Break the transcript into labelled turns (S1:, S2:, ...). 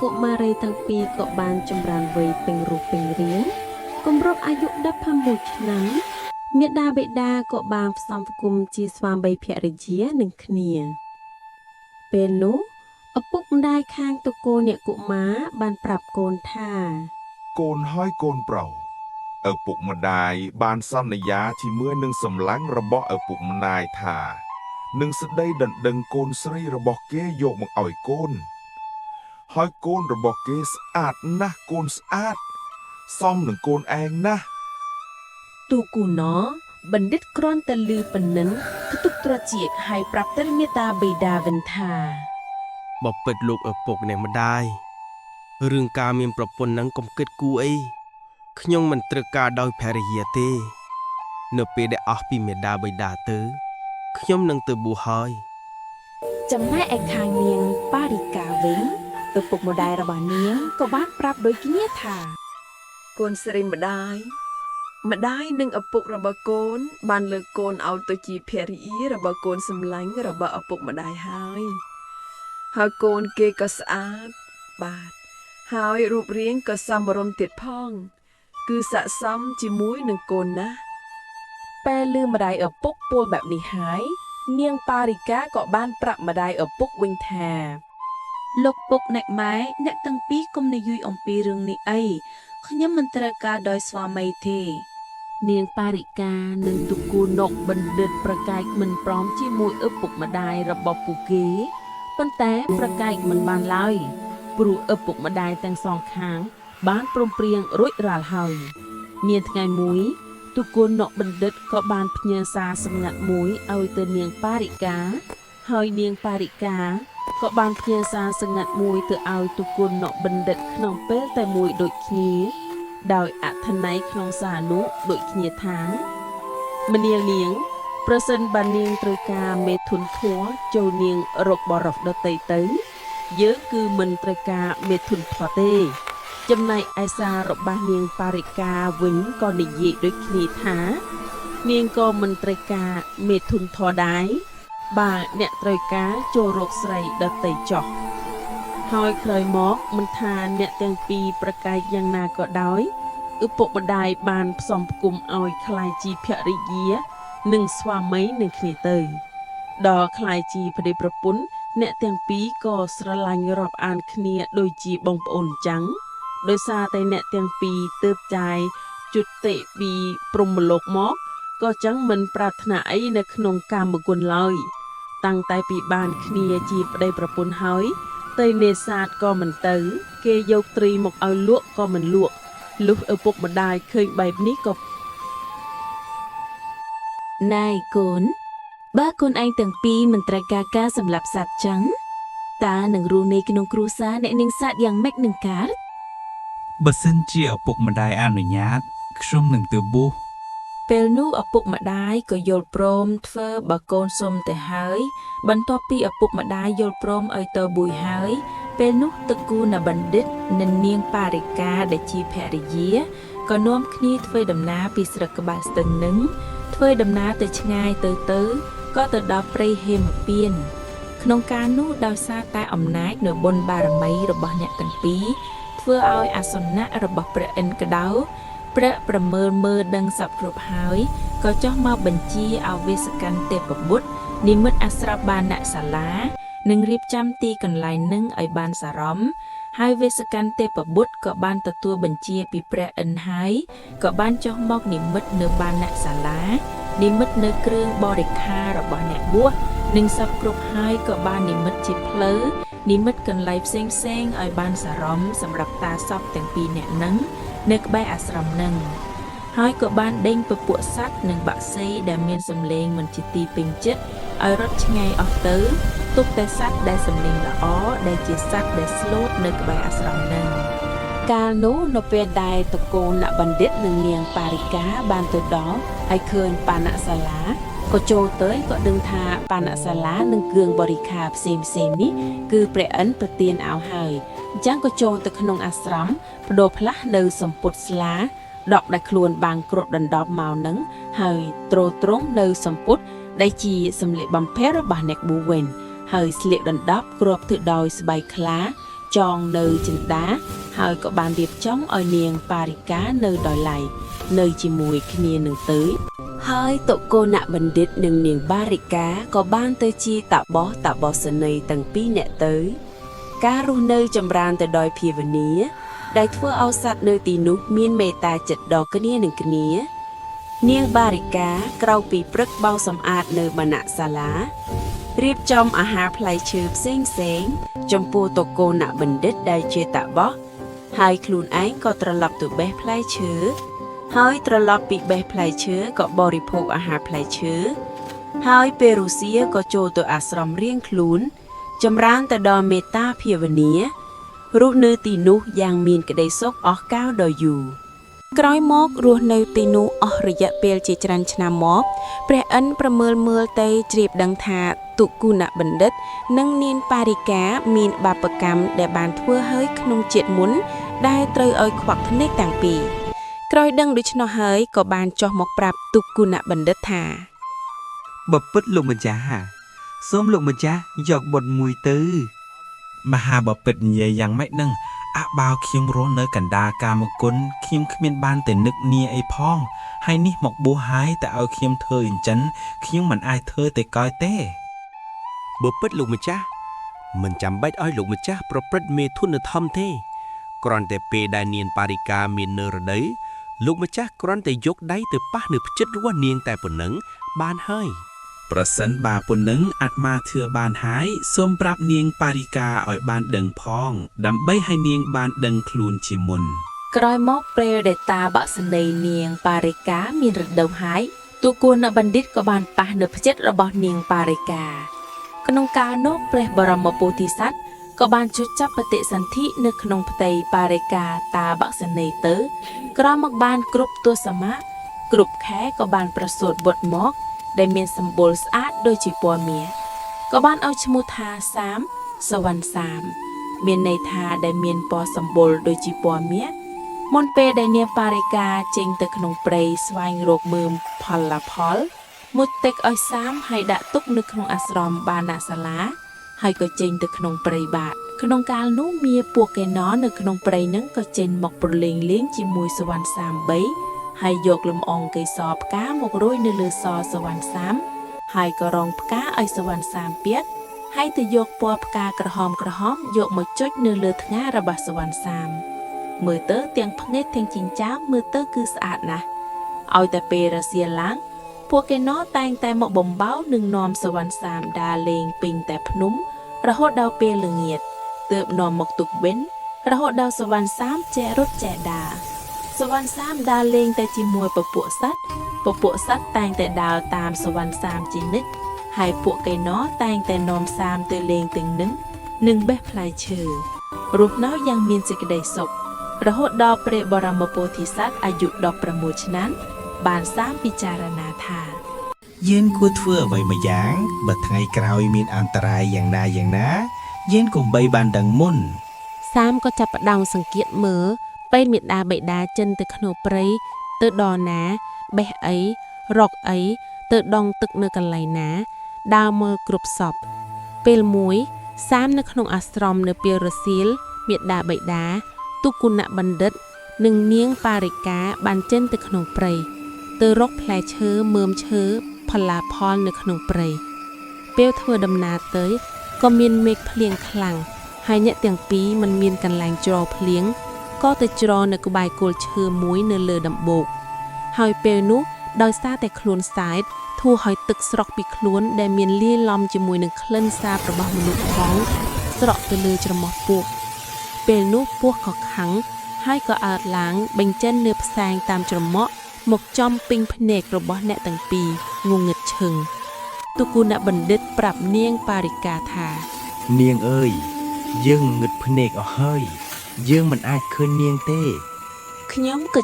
S1: កុមារីទាំងពីរក៏បានចម្រើនវ័យពេញរូបពេញរាងគម្រប់អាយុ11ឆ្នាំមាតាបិតាក៏បានផ្សំផ្គុំជាស្វាមីភរិយានឹងគ្នាពេលនោះឪពុកម្ដាយខាងតកូលអ្នកកុមារបានប្រាប់កូនថា
S2: កូនហើយកូនប្រុសឪពុកម្ដាយបានសន្យាជាមួយនឹងសម្លាញ់របស់ឪពុកម្ដាយថានឹងស្ដីដណ្ដឹងកូនស្រីរបស់គេយកមកឲ្យកូនហើយកូនរបស់គេស្អាតណាស់កូនស្អាតសមនឹងកូនឯងណាស់
S1: ទូគូណបណ្ឌិតគ្រាន់តែលឺប៉ុណ្ណឹងក៏ទុកត្រចៀកហើយប្រាប់ទៅមាតាបិតាវិញថា
S3: បពិតលោកឪពុកអ្នកម្ដាយរឿងការមានប្រពន្ធនឹងកុំគិតគូអីខ្ញុំមិនត្រូវការដោយភរិយាទេនៅពេលដែលអស់ពីមេដាបិតាទៅខ្ញុំនឹងទៅបួសហើយ
S1: ចំណែកឯខាងនាងបារិកាវិញឪពុកម្ដាយរបស់នាងក៏បានប្រាប់ដូចគ្នាថាកូនស្រីម្ដាយនិងឪពុករបស់កូនបានលើកកូនឲ្យទៅជាភរិយារបស់កូនសម្លាញ់របស់ឪពុកម្ដាយហើយកូនគេក៏ស្អាតបាទហើយរូបរាងក៏សមរម្យទៀតផងគឺស័ក្តិសមជាមួយនឹងកូនណាស់ពេលឮម្ដាយឪពុកពោលបែបនេះហើយនាងបារិកាក៏បានប្រាប់ម្ដាយឪពុកវិញថាលោកពុកអ្នកម៉ែអ្នកទាំងពីរកុំនិយាយអំពីរឿងនេះអីខ្ញុំមិនត្រូវការដោយស្វាមីទេនាងបារិកានិងទុគូណុកបណ្ឌិតប្រកែកមិនព្រមជាមួយឪពុកម្ដាយរបស់ពួកគេប៉ុន្តែប្រកែកមិនបានឡើយព្រោះឪពុកម្ដាយទាំងសងខាងបានព្រមព្រៀងរួចរាល់ហើយមានថ្ងៃមួយទុគូណុកបណ្ឌិតក៏បានផ្ញើសារសម្ងាត់មួយឲ្យទៅនាងបារិកាហើយនាងបារិកាក៏បានផ្ញើសារសម្ងាត់មួយទៅឲ្យទុគូណុកបណ្ឌិតក្នុងពេលតែមួយដូចគ្នាដោយអត្ថន័យក្នុងសារនោះដូចគ្នាថាម្នាងនាងប្រសិនបើនាងត្រូវការមេធុនធัวចូលនាងរកបរិសដតីទៅយើងគឺមិនត្រូវការមេធុនធัวទេចំណែកឯសាររបស់នាងបារិកាវិញក៏និយាយដូចគ្នាថានាងក៏មិនត្រូវការមេធុនធัวដែរបើអ្នកត្រូវការចូលរកស្រីដតីចោះហើយក្រោយមកមិនថាអ្នកទាំងពីរប្រកែកយ៉ាងណាក៏ដោយឪពុកម្ដាយបានផ្សំផ្គុំឲ្យក្លាយជាភរិយានិងស្វាមីនឹងគ្នាទៅដល់ក្លាយជាប្តីប្រពន្ធអ្នកទាំងពីរក៏ស្រឡាញ់រាប់អានគ្នាដូចជាបងប្អូនចឹងដោយសារតែអ្នកទាំងពីរទើបចាយជុតិពីព្រហ្មលោកមកក៏ចឹងមិនប្រាថ្នាអីនៅក្នុងកាមគុណឡើយតាំងតែពីបានគ្នាជាប្តីប្រពន្ធហើយទៅនេសាទក៏មិនទៅគេយកត្រីមកឲ្យលក់ក៏មិនលក់លុះឪពុកម្ដាយឃើញបែបនេះក៏ណែកូនបើកូនឯងទាំងពីរមិនត្រូវការសម្លាប់សត្វចឹងតើនឹងរស់នៅក្នុងគ្រួសារអ្នកនាងសត្វយ៉ាងម៉េចនឹងកើត
S4: បើសិនជាឪពុកម្ដាយអនុញ្ញាតខ្ញុំនឹងទៅបួស
S1: ពេលនោះឪពុកម្ដាយក៏យល់ព្រមធ្វើបើកូនសុំទៅហើយបន្ទាប់ពីឪពុកម្ដាយយល់ព្រមឲ្យទៅបួសហើយពេលនោះតកូណបណ្ឌិតនិងនាងបារិកាដែលជាភរិយាក៏នាំគ្នាធ្វើដំណើរពីស្រុកក្បែរស្ទឹងនឹងធ្វើដំណើរទៅឆ្ងាយទៅក៏ទៅដល់ព្រៃហេមពៀនក្នុងការនោះដោយសារតែអំណាចនៅបុណ្យបារមីរបស់អ្នកទាំងពីរធ្វើឲ្យអាសនៈរបស់ព្រះឥន្ទក្តៅព្រះប្រមើលមើលដឹងសពគ្រប់ហើយក៏ចុះមកបញ្ជាឲ្យវេស្សកន្តទេពបុត្រនិមិត្តអាស្របានសាលានិងរៀបចំទីកន្លែងនឹងឲ្យបានសរម្យហើយវេស្សកន្តទេពបុត្រក៏បានទទួលបញ្ជាពីព្រះឥន្ទហើយក៏បានចុះមកនិមិត្តនៅបានសាលានិមិត្តនៅគ្រឿងបរិក្ខាររបស់អ្នកបួសនិងសពគ្រប់ហើយក៏បាននិមិត្តជាផ្លូវនិមិត្តកន្លែងផ្សេងឲ្យបានសរម្យសម្រាប់តាសពទាំងពីរអ្នកនឹងនៅក្បែរអាស្រមនឹងហើយក៏បានដេញពពួកសត្វនិងបក្សីដែលមានសម្លេងមិនជាទីពេញចិត្តឲ្យរត់ឆ្ងាយអស់ទៅទុកតែសត្វដែលសម្លេងល្អដែលជាសត្វដែលស្លូតនៅក្បែរអាស្រមនឹងកាលនោះនៅពេលដែលតកូណបណ្ឌិតនិងនាងបារិកាបានទៅដល់ហើយឃើញបាណសាលាក៏ចូលទៅក៏ដឹងថាបាណសាលានិងគ្រឿងបរិក្ខារផ្សេងនេះគឺព្រះឥន្ទប្រទានឲ្យហើយអញ្ចឹងក៏ចូលទៅក្នុងអាស្រមបដូរផ្លាស់នៅសម្ពុតស្លាដកដែលខ្លួនបាំងគ្រុតដណ្ដប់មកនឹងហើយទ្រទ្រង់នៅសម្ពុតដែលជាសម្លៀកបំពាក់របស់អ្នកបួសវិញហើយស្លៀកដណ្ដប់គ្របទៅដោយស្បែកខ្លា ចងនៅចិន្តាហើយក៏បានរៀបចំឲ្យនាងប៉ារិកានៅដោយឡែកនៅជាមួយគ្នានឹងទៅហើយតុកូណបណ្ឌិតនិងនាងបារិកាក៏បានទៅជាតាបោះសនីទាំងពីរអ្នកទៅការរស់នៅចម្រើនទៅដោយភាវនាដែលធ្វើឲ្យសត្វនៅទីនោះមានមេត្តាចិត្តដល់គ្នានឹងគ្នានាងបារិកាក្រោយពីព្រឹកបោសសម្អាតនៅបណ្ណសាលារៀបចំអាហារផ្លែឈើផ្សេងចំពោះតុកូណបណ្ឌិតដែលជាតាបោះហើយខ្លួនឯងក៏ត្រឡប់ទៅបេះផ្លែឈើហើយត្រឡប់ពីបេះផ្លែឈើក៏បរិភោគអាហារផ្លែឈើហើយពេលរុស្ស៊ីក៏ចូលទៅអាស្រមរៀងខ្លួនចម្រើនទៅដល់មេត្តាភាវនារស់នៅទីនោះយ៉ាងមានក្តីសុខអស់កៅដ៏យូរក្រោយមករស់នៅទីនោះអស់រយៈពេលជាច្រើនឆ្នាំមកព្រះឥន្ទប្រមើលមើលទៅជ្រាបដឹងថាទុគូណបណ្ឌិតនិងនាងបារិកាមានបាបកម្មដែលបានធ្វើឲ្យក្នុងជាតិមុនដែលត្រូវឲ្យខ្វាក់ភ្នែកទាំងពីរក្រោយដឹងដូច្នោះហើយក៏បានចុះមកប្រាប់ទុគូណបណ្ឌិតថា
S5: បពិតលោកម្ចាស់សូមលោកម្ចាស់យកបុត្រមួយទៅ
S4: មហាបពិតនិយាយយ៉ាងម៉េចនឹងអបោខ្ញុំរស់នៅកណ្ដាលកាមគុណខ្ញុំគ្មានបានតែនឹកនាអីផងហើយនេះមកបួសហើយតែឲ្យខ្ញុំធ្វើអញ្ចឹងខ្ញុំមិនអាចធ្វើតែកយទេ
S3: បើពិតលោកម្ចាស់មិនចាំបាច់ឲ្យលោកម្ចាស់ប្រព្រឹត្តមេធុនធម្មទេគ្រាន់តែពេលដែលនាងបារិកាមាននៅរដូវលោកម្ចាស់គ្រាន់តែយកដៃទៅប៉ះនៅផ្ចិតរស់នាងតែប៉ុណ្ណឹងបានហើយ
S4: ប្រសិនបើប៉ុណ្ណឹងអាត្មាធឿបានហើយសូមប្រាប់នាងបារិកាឲ្យបានដឹងផងដើម្បីឲ្យនាងបានដឹងខ្លួនជាមុន
S1: ក្រោយមកពេលដែលតាបក្សនីនាងបារិកាមានរដូវហើយទុគូណបណ្ឌិតក៏បានប៉ះនៅផ្ចិតរបស់នាងបារិកាក្នុងកាលនោះព្រះបរមពុទ្ធិសត្វក៏បានចុចចាប់បតិសន្ធិនៅក្នុងផ្ទៃបារិកាតាបក្សនីទៅក្រោយមកបានគ្រប់ទសមាគ្រប់ខែក៏បានប្រសូតបុត្រមកដែលមានសម្បុរស្អាតដូចជាពណ៌មាសក៏បានឲ្យឈ្មោះថាសាមសវណ្ណសាមមានន័យថាដែលមានពណ៌សម្បុរដូចជាពណ៌មាសមុនពេលដែលនាងបារិកាចេញទៅក្នុងព្រៃស្វែងរកមើមផលមុជទឹកឲ្យសាមហើយដាក់ទុកនៅក្នុងអាស្រមបាណសាលាហើយក៏ចេញទៅក្នុងព្រៃបាតក្នុងកាលនោះមាពួកកេណនៅក្នុងព្រៃនឹងក៏ចេញមកប្រលេងលេងជាមួយសវណ្ណសាម3ហើយយកលំអងកេសរផ្កាមករោយនៅលើសសវណ្ណសាមហើយក៏រងផ្កាឲ្យសវណ្ណសាមពាក់ហើយទៅយកពណ៌ផ្កាក្រហមយកមកចុចនៅលើថ្ងារបស់សវណ្ណសាមមើលទៅទាំងភ្នែកទាំងចិញ្ចើមមើលទៅគឺស្អាតណាស់ឲ្យតែពេលរសៀលឡើងពួកគេណតែងតែមកបំបៅនឹងនាំសវណ្ណសាមដើរលេងពេញតែភ្នំរហូតដល់ពេលល្ងាចទើបនាំមកទុកវិញរហូតដល់សវណ្ណសាមចែករត់ចែដើរសវណ្ណសាមដើរលេងតែជាមួយពពួកសត្វតែងតែដើរតាមសវណ្ណសាមជានិច្ចហើយពួកគេណតែងតែនាំសាមទៅលេងទាំងនឹងនិងបេះផ្លែឈើរស់នៅយ៉ាងមានសេចក្តីសុខរហូតដល់ព្រះបរមពុទ្ធិសត្វអាយុ16ឆ្នាំបានសាមពិចារណាថា
S5: យើងគួរធ្វើអ្វីមួយយ៉ាងបើថ្ងៃក្រោយមានអន្តរាយយ៉ាងណាយើងកុំបីបានដឹងមុន
S1: សាមក៏ចាប់ផ្ដើមសង្កេតមើលពេលមេដាបិតាចិនទៅក្នុងព្រៃទៅដល់ណាបេះអីរកអីទៅដងទឹកនៅកន្លែងណាដើរមើលគ្រប់សពពេលមួយសាមនៅក្នុងអាស្រមនៅពេលរសៀលមេដាបិតាទុគូណបណ្ឌិតនិងនាងបារិកាបានចេញទៅក្នុងព្រៃទៅរកផ្លែឈើមើមឈើផល្លាផលនៅក្នុងព្រៃពេលធ្វើដំណើរទៅក៏មានមេឃភ្លៀងខ្លាំងហើយអ្នកទាំងពីរមិនមានកន្លែងជ្រលភ្លៀងក៏ទៅជ្រលនៅក្បែរគល់ឈើមួយនៅលើដំបូកហើយពេលនោះដោយសារតែខ្លួនសែតធូរឲ្យទឹកស្រក់ពីខ្លួនដែលមានលាយឡំជាមួយនឹងក្លិនសាបរបស់មនុស្សផងស្រក់ទៅលើច្រមុះពស់ពេលនោះពស់ក៏ខឹងហើយក៏អើតឡើងបញ្ចេញនៅផ្សែងតាមច្រមុះមកចំពេញភ្នែករបស់អ្នកទាំងពីรงងឹតឈឹងទុគូណបណ្ឌិតប្រាប់នាងបារិកាថា
S5: នាងអើយយើងងឹតភ្នែកអស់ហើយយើងមិនអាចឃើញនាងទេ
S1: ខ្ញុំក៏